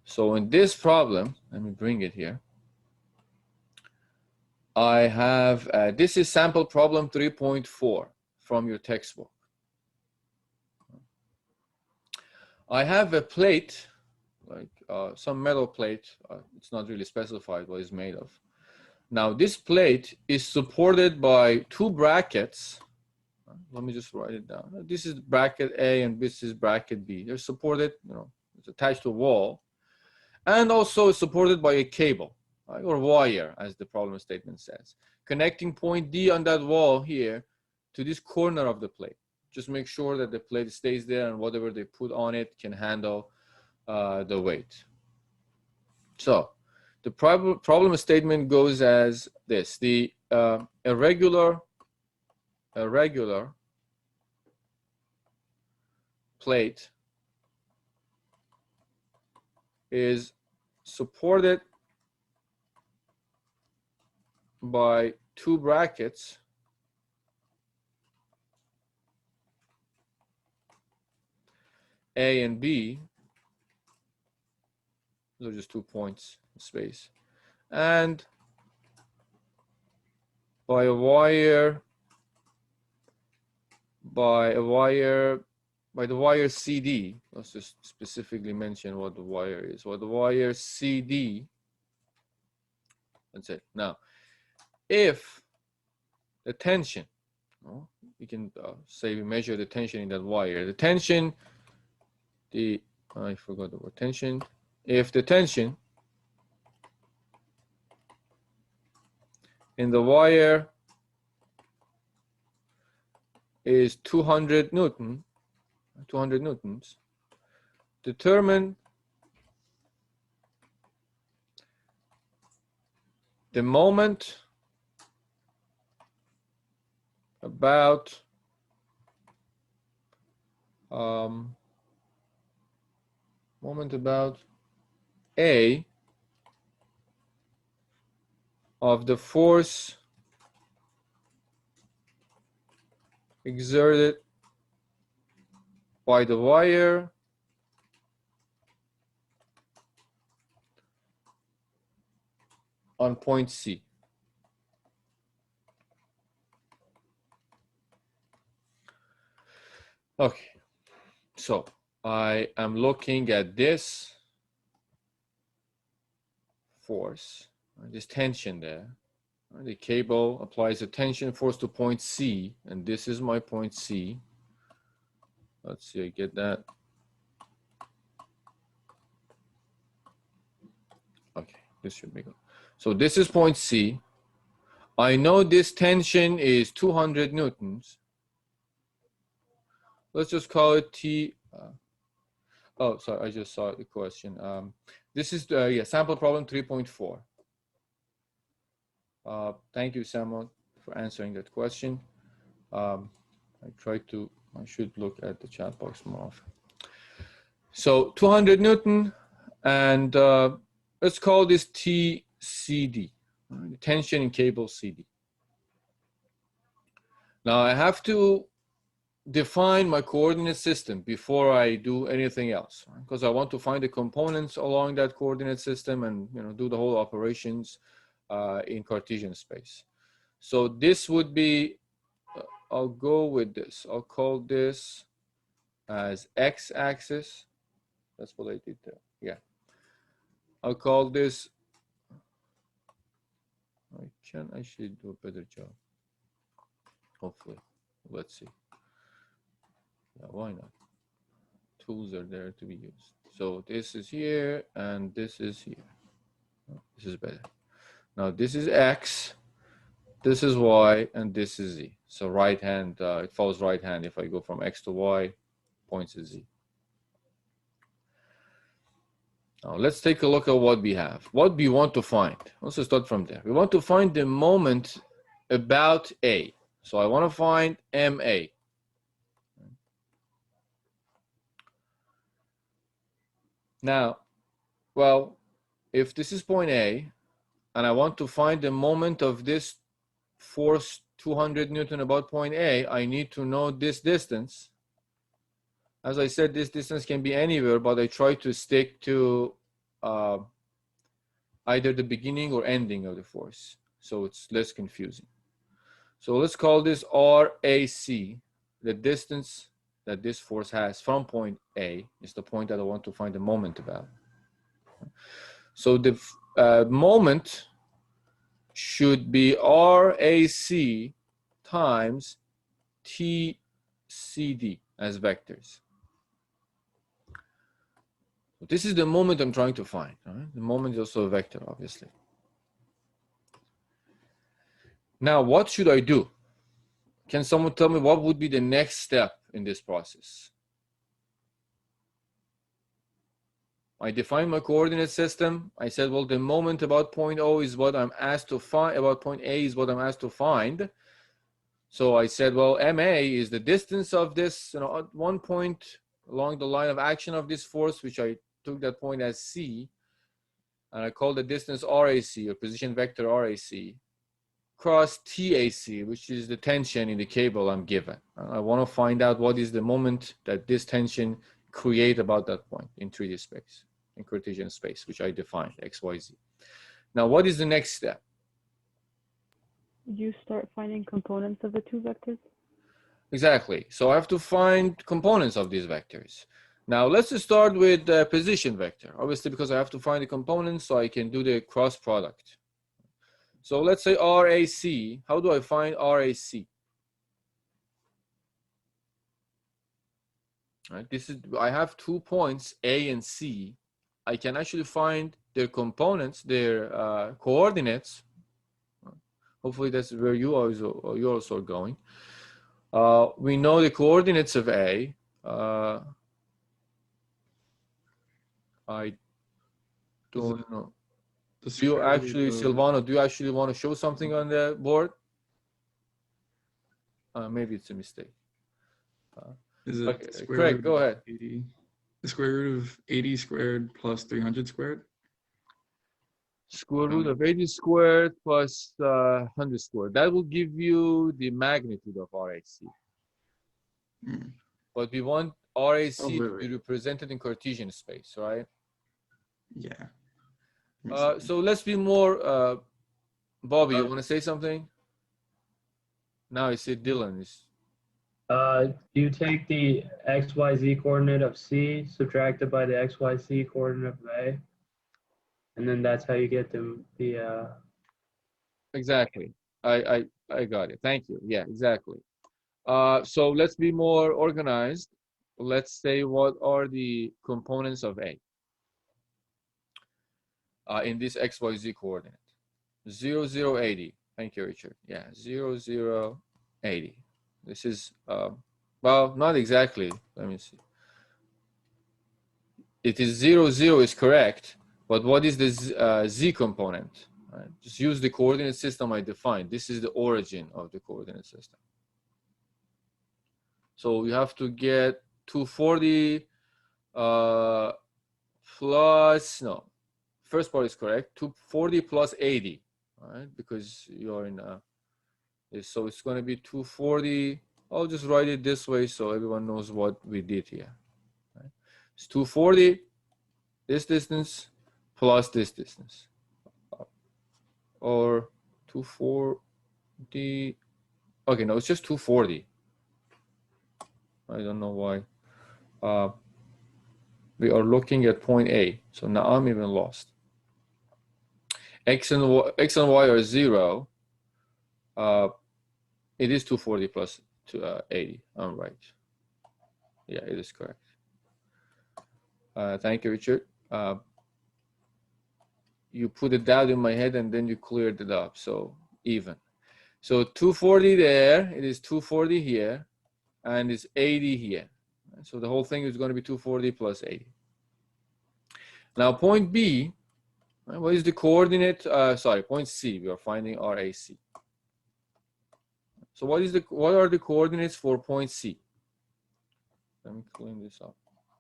So in this problem, let me bring it here. I have, this is sample problem 3.4 from your textbook. I have a plate, like some metal plate. It's not really specified what it's made of. Now this plate is supported by two brackets. Let me just write it down. This is bracket A and this is bracket B. They're supported, it's attached to a wall, and also supported by a cable, right, or wire, as the problem statement says, connecting point D on that wall here to this corner of the plate. Just make sure that the plate stays there and whatever they put on it can handle the weight. So the problem statement goes as this: the irregular plate is supported by two brackets A and B. Those are just 2 points in space, and by the wire CD. Let's just specifically mention what the wire is. What the wire CD. That's it. Now, if the tension, we can say we measure the tension in that wire. The tension, I forgot the word tension. If the tension in the wire is 200 newtons, determine the moment about A of the force exerted by the wire on point C. Okay, so I am looking at this force, this tension there. The cable applies a tension force to point C, and this is my point C. Let's see, I get that. Okay, this should be good. So this is point C. I know this tension is 200 newtons. Let's just call it T. Oh, sorry, I just saw the question. This is sample problem 3.4. Thank you, Samuel, for answering that question. I should look at the chat box more often. So 200 Newton, and let's call this TCD, tension in cable CD. Now I have to define my coordinate system before I do anything else, because I want to find the components along that coordinate system and do the whole operations in Cartesian space. So this would be, I'll go with this. I'll call this as x-axis. That's what I did there. Yeah. I'll call this, I can actually do a better job. Hopefully. Let's see. Yeah, why not? Tools are there to be used. So this is here and this is here. This is better. Now this is x, this is y, and this is z. So right hand, it follows right hand. If I go from x to y, points at z. Now let's take a look at what we have. What we want to find. Let's just start from there. We want to find the moment about A. So I want to find MA. Now, well, if this is point A, and I want to find the moment of this force 200 Newton about point A, I need to know this distance. As I said, this distance can be anywhere, but I try to stick to either the beginning or ending of the force, so it's less confusing. So let's call this RAC, the distance that this force has from point A is the point that I want to find the moment about. So the moment should be RAC times TCD as vectors. This is the moment I'm trying to find. Right? The moment is also a vector, obviously. Now, what should I do? Can someone tell me what would be the next step in this process? I define my coordinate system. I said, well, the moment about point O is what I'm asked to find, about point A is what I'm asked to find. So I said, well, MA is the distance of this, at one point along the line of action of this force, which I took that point as C, and I call the distance RAC, or position vector RAC, cross TAC, which is the tension in the cable I'm given. I want to find out what is the moment that this tension create about that point in 3D space, in Cartesian space, which I defined, X, Y, Z. Now, what is the next step? You start finding components of the two vectors? Exactly. So I have to find components of these vectors. Now, let's just start with the position vector, obviously, because I have to find the components so I can do the cross product. So let's say RAC. How do I find RAC? Right, this is, I have 2 points, A and C. I can actually find their components, their coordinates. Hopefully that's where you're also going. We know the coordinates of A. I don't know. Do you actually, Silvano, do you actually want to show something on the board? Maybe it's a mistake. Is it okay, Craig, go ahead. 80, the square root of 80 squared plus 300 squared? Square root of 80 squared plus 100 squared. That will give you the magnitude of RAC. But we want RAC to be represented in Cartesian space, right? Yeah. So let's be more, Bobby, you want to say something? Now I see Dylan is. You take the XYZ coordinate of C subtracted by the XYZ coordinate of A, and then that's how you get the Exactly. I got it. Thank you. Yeah, exactly. So let's be more organized. Let's say what are the components of A in this XYZ coordinate? 0, 0, 80. Thank you, Richard. Yeah, 0, 0, 80. This is, well, not exactly. Let me see. It is 0, 0 is correct, but what is the Z component? Right? Just use the coordinate system I defined. This is the origin of the coordinate system. So we have to get 240 plus, no, first part is correct, 240 plus 80, right? Because you're in so it's going to be 240. I'll just write it this way so everyone knows what we did here. Right? It's 240, this distance, plus this distance. Or 240. Okay, no, it's just 240. I don't know why. We are looking at point A, so now I'm even lost. X and Y are 0. It is 240 plus 80. I'm right. Yeah, it is correct. Thank you, Richard. You put a doubt in my head and then you cleared it up, so even. So 240 there, it is 240 here, and it's 80 here. So the whole thing is going to be 240 plus 80. Now point B, what is the coordinate? Sorry, point C, we are finding RAC. So what are the coordinates for point C? Let me clean this up.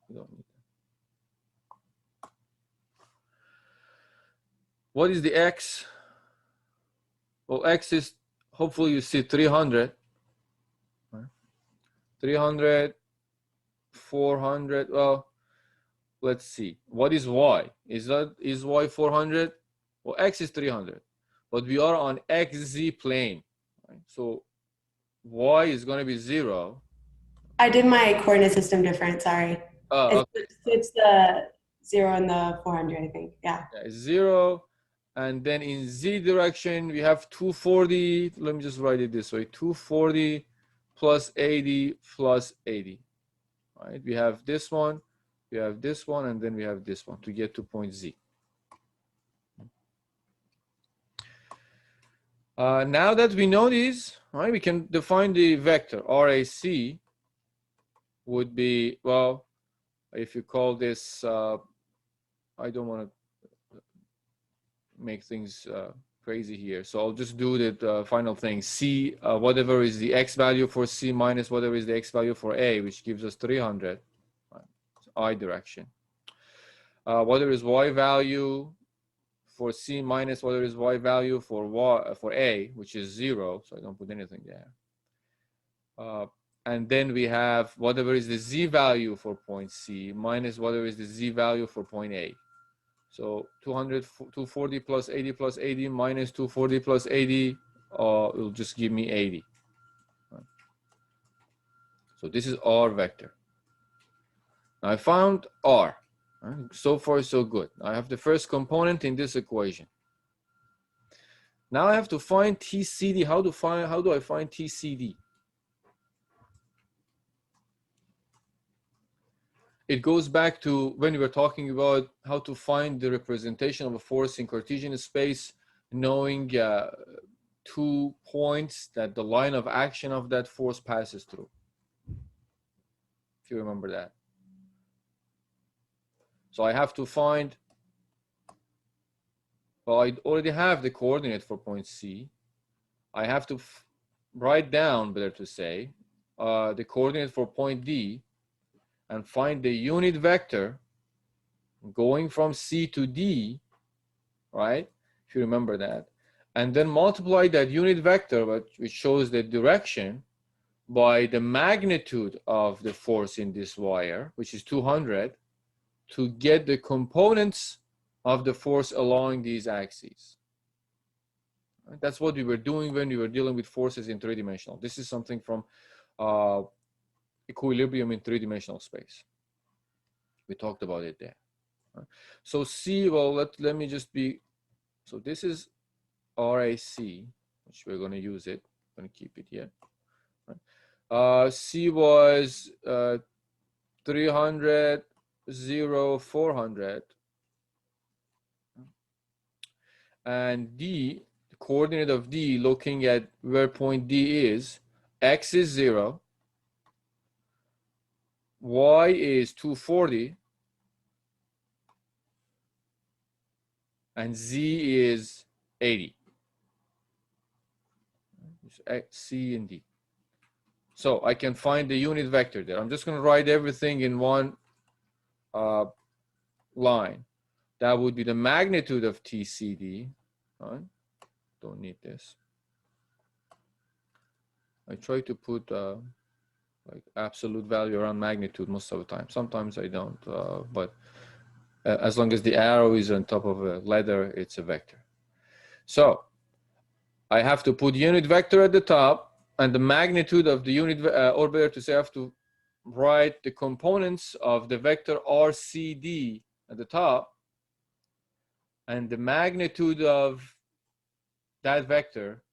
We don't need that. What is the X? Well, X is, hopefully you see 300. 300, 400, well, let's see. What is Y? Is y 400? Well, x is 300, but we are on xz plane, right? So y is going to be 0. I did my coordinate system different, sorry. Oh, okay. It's the 0 and the 400, I think, yeah. Yeah, it's 0. And then in z direction, we have 240. Let me just write it this way. 240 plus 80 plus 80. Right? We have this one, we have this one, and then we have this one to get to point Z. Now that we know these, right, we can define the vector. RAC would be, well, if you call this, I don't want to make things crazy here. So I'll just do the final thing. C, whatever is the x value for C minus whatever is the x value for A, which gives us 300, right? I direction. Whatever is y value for C minus whatever is y value for A, which is 0. So I don't put anything there. And then we have whatever is the z value for point C minus whatever is the z value for point A. So 240 plus 80 plus 80 minus 240 plus 80 will just give me 80. Right. So this is R vector. Now I found R. Right. So far, so good. I have the first component in this equation. Now I have to find TCD. How do I find TCD? It goes back to when we were talking about how to find the representation of a force in Cartesian space, knowing 2 points that the line of action of that force passes through. If you remember that. So I have to find, well, I already have the coordinate for point C. I have to write down, better to say, the coordinate for point D, and find the unit vector going from C to D, right? If you remember that. And then multiply that unit vector, which shows the direction, by the magnitude of the force in this wire, which is 200, to get the components of the force along these axes. That's what we were doing when we were dealing with forces in three-dimensional. This is something from equilibrium in three-dimensional space. We talked about it there. So C, well, let me just be, so this is RAC, which we're going to use it. I'm going to keep it here. C was 300, 0, 400. And D, the coordinate of D, looking at where point D is, X is 0. Y is 240, and Z is 80. C and D. So I can find the unit vector there. I'm just going to write everything in one line. That would be the magnitude of TCD. Right? Don't need this. I try to put like absolute value around magnitude most of the time. Sometimes I don't, but as long as the arrow is on top of a letter, it's a vector. So I have to put unit vector at the top and the magnitude of the unit, or better to say, I have to write the components of the vector RCD at the top and the magnitude of that vector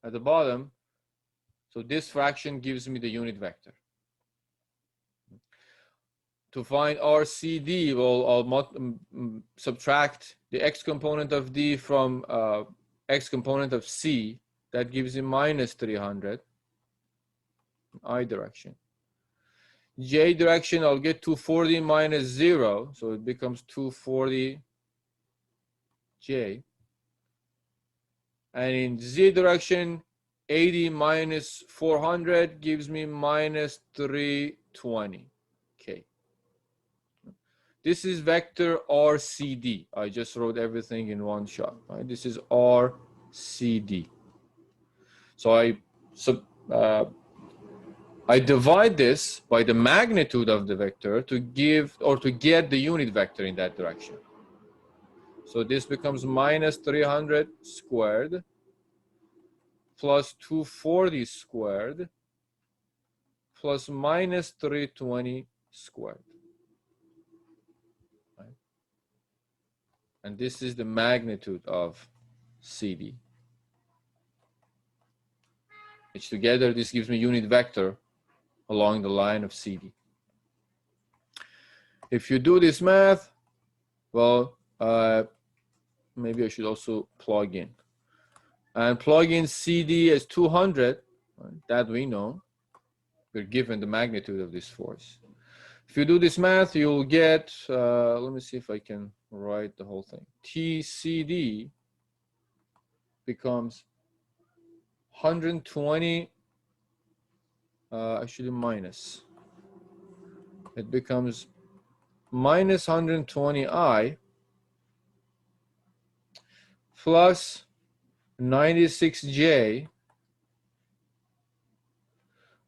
at the bottom. So this fraction gives me the unit vector. To find RCD, well, I'll subtract the x component of D from x component of C. That gives me minus 300. I direction. J direction, I'll get 240 minus 0. So it becomes 240 J. And in Z direction, 80 minus 400 gives me minus 320 K. This is vector RCD. I just wrote everything in one shot. Right? This is RCD. So I divide this by the magnitude of the vector to give or to get the unit vector in that direction. So this becomes minus 300 squared plus 240 squared plus minus 320 squared. Right? And this is the magnitude of CD. Which together, this gives me unit vector along the line of CD. If you do this math, well, maybe I should also plug in. And plug in CD as 200, right? That we know. We're given the magnitude of this force. If you do this math, you'll get, let me see if I can write the whole thing. TCD becomes 120, actually minus. It becomes minus 120I plus 96J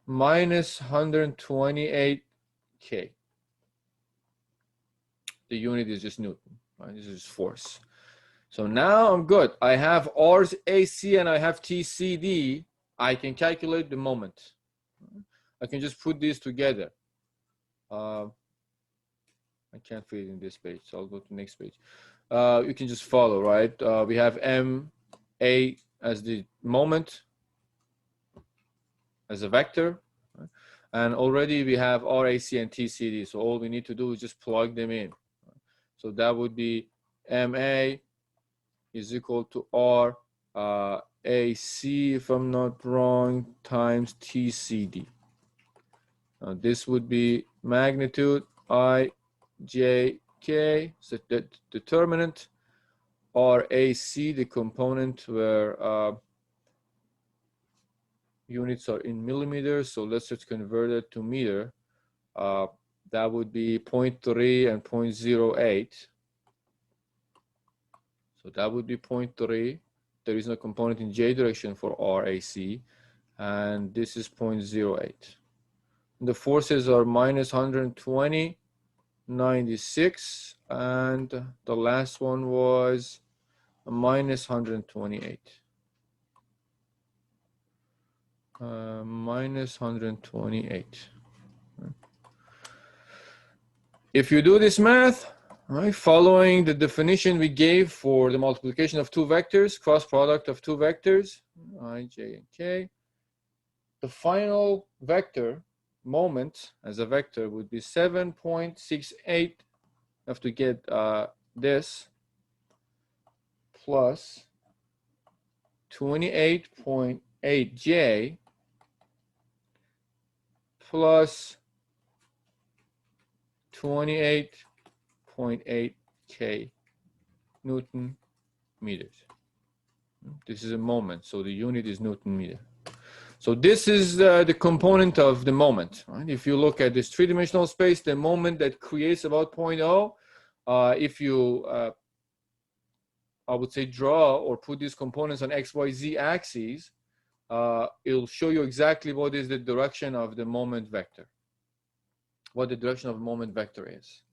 minus 128K. The unit is just Newton, right? This is force. So now I'm good. I have R's AC and I have TCD. I can calculate the moment. I can just put these together. I can't fit it in this page, so I'll go to the next page. You can just follow, right? We have MA as the moment, as a vector, right? And already we have RAC and TCD, so all we need to do is just plug them in. So that would be MA is equal to RAC, if I'm not wrong, times TCD. This would be magnitude IJK, so the determinant, RAC, the component where units are in millimeters, so let's just convert it to meter. That would be 0.3 and 0.08. So that would be 0.3. There is no component in J direction for RAC, and this is 0.08. The forces are minus 120, 96, and the last one was minus 128. Minus 128. If you do this math, right, following the definition we gave for the multiplication of two vectors, cross product of two vectors, I, J, and K, the final vector, moment as a vector, would be 7.68. I have to get this plus 28.8J plus 28.8K Newton meters. This is a moment, so the unit is Newton meter. So this is the component of the moment, right? If you look at this three-dimensional space, the moment that creates about 0.0, if you, I would say, draw or put these components on X, Y, Z axes, it'll show you exactly what is the direction of the moment vector, what the direction of the moment vector is.